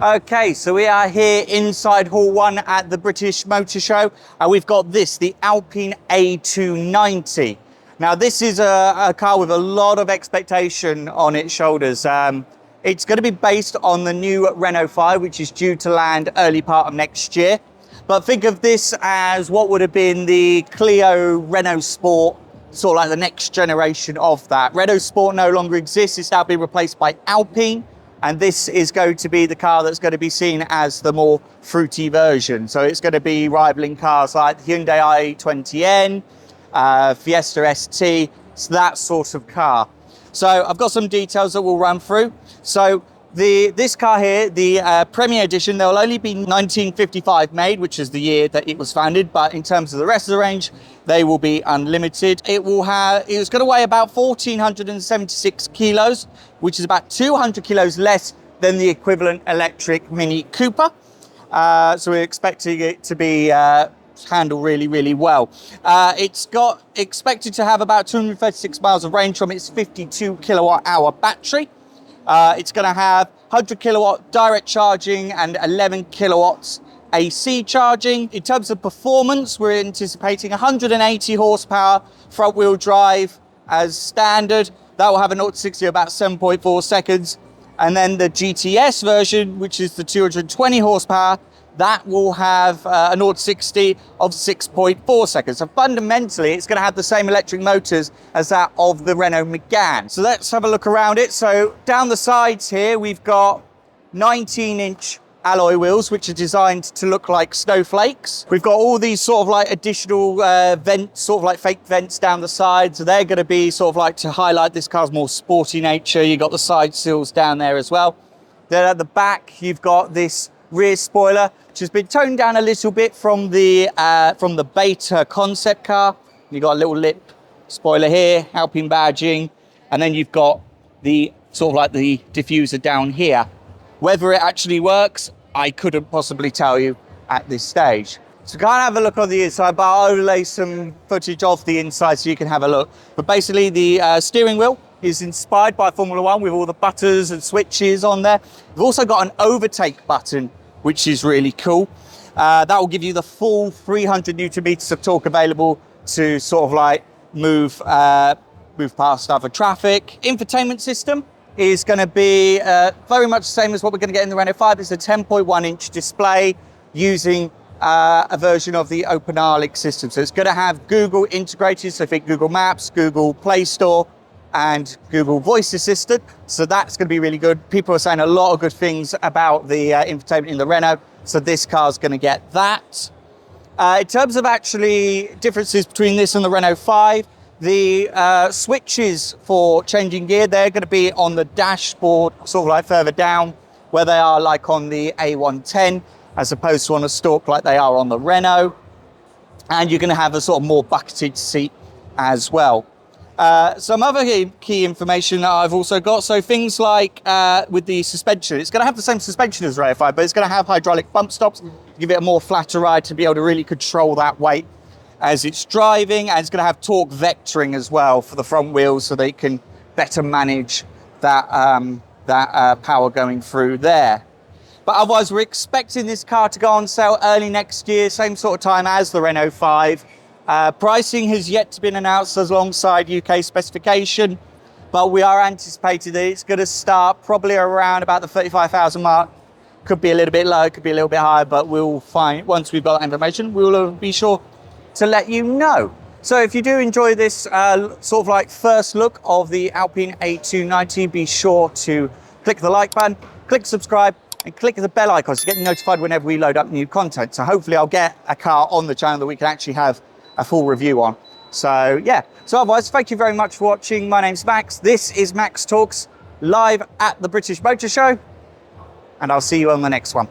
Okay, so we are here inside Hall 1 at the British Motor Show, and we've got this, the Alpine A290. Now, this is a car with a lot of expectation on its shoulders. It's going to be based on the new Renault 5, which is due to land early part of next year. But think of this as what would have been the Clio Renault Sport, sort of like the next generation of that. Renault Sport no longer exists, it's now been replaced by Alpine. And this is going to be the car that's going to be seen as the more fruity version. So it's going to be rivaling cars like the Hyundai i20N, Fiesta ST, it's that sort of car. So I've got some details that we'll run through. So this car here, the Premier Edition, there will only be 1955 made, which is the year that it was founded. But in terms of the rest of the range, they will be unlimited. It's going to weigh about 1,476 kilos, which is about 200 kilos less than the equivalent electric Mini Cooper. So we're expecting it to be handled really, really well. It's expected to have about 236 miles of range from its 52 kilowatt hour battery. It's going to have 100 kilowatt direct charging and 11 kilowatts AC charging. In terms of performance, we're anticipating 180 horsepower front wheel drive as standard. That will have a 0 to 60 about 7.4 seconds. And then the GTS version, which is the 220 horsepower, that will have a 0 to 60 of 6.4 seconds. So fundamentally, it's going to have the same electric motors as that of the Renault Megane. So let's have a look around it. So down the sides here, we've got 19-inch alloy wheels, which are designed to look like snowflakes. We've got all these sort of like additional vents, sort of like fake vents down the sides. So they're going to be sort of like to highlight this car's more sporty nature. You've got the side sills down there as well. Then at the back, you've got this rear spoiler, which has been toned down a little bit from the beta concept car. You've got a little lip spoiler here, Alpine badging, and then you've got the sort of like the diffuser down here. Whether it actually works, I couldn't possibly tell you at this stage. So can't have a look on the inside, but I'll overlay some footage of the inside so you can have a look. But basically the steering wheel is inspired by Formula One with all the buttons and switches on there. We've also got an overtake button, which is really cool. That will give you the full 300 Newton meters of torque available to sort of like move past other traffic. Infotainment system is going to be very much the same as what we're going to get in the Renault 5. It's a 10.1-inch display using a version of the OpenARLIC system. So it's going to have Google integrated, so think Google Maps, Google Play Store, and Google Voice Assistant. So that's going to be really good. People are saying a lot of good things about the infotainment in the Renault. So this car's going to get that. In terms of actually differences between this and the Renault 5, the switches for changing gear, they're going to be on the dashboard, sort of like further down, where they are like on the A110, as opposed to on a stalk like they are on the Renault. And you're going to have a sort of more bucketed seat as well. Some other key information that I've also got, so things like with the suspension, it's going to have the same suspension as Renault 5, but it's going to have hydraulic bump stops to give it a more flatter ride to be able to really control that weight as it's driving, and it's going to have torque vectoring as well for the front wheels so they can better manage that, power going through there. But otherwise, we're expecting this car to go on sale early next year, same sort of time as the Renault 5. Pricing has yet to be announced alongside UK specification, but we are anticipating that it's going to start probably around about the 35,000 mark. Could be a little bit low, could be a little bit higher, but we'll find, once we've got that information, we'll be sure to let you know. So if you do enjoy this sort of like first look of the Alpine A290, be sure to click the like button, click subscribe, and click the bell icon to get notified whenever we load up new content. So hopefully I'll get a car on the channel that we can actually have a full review on. So yeah, so otherwise, thank you very much for watching. My name's Max. This is Max Talks live at the British Motor Show, and I'll see you on the next one.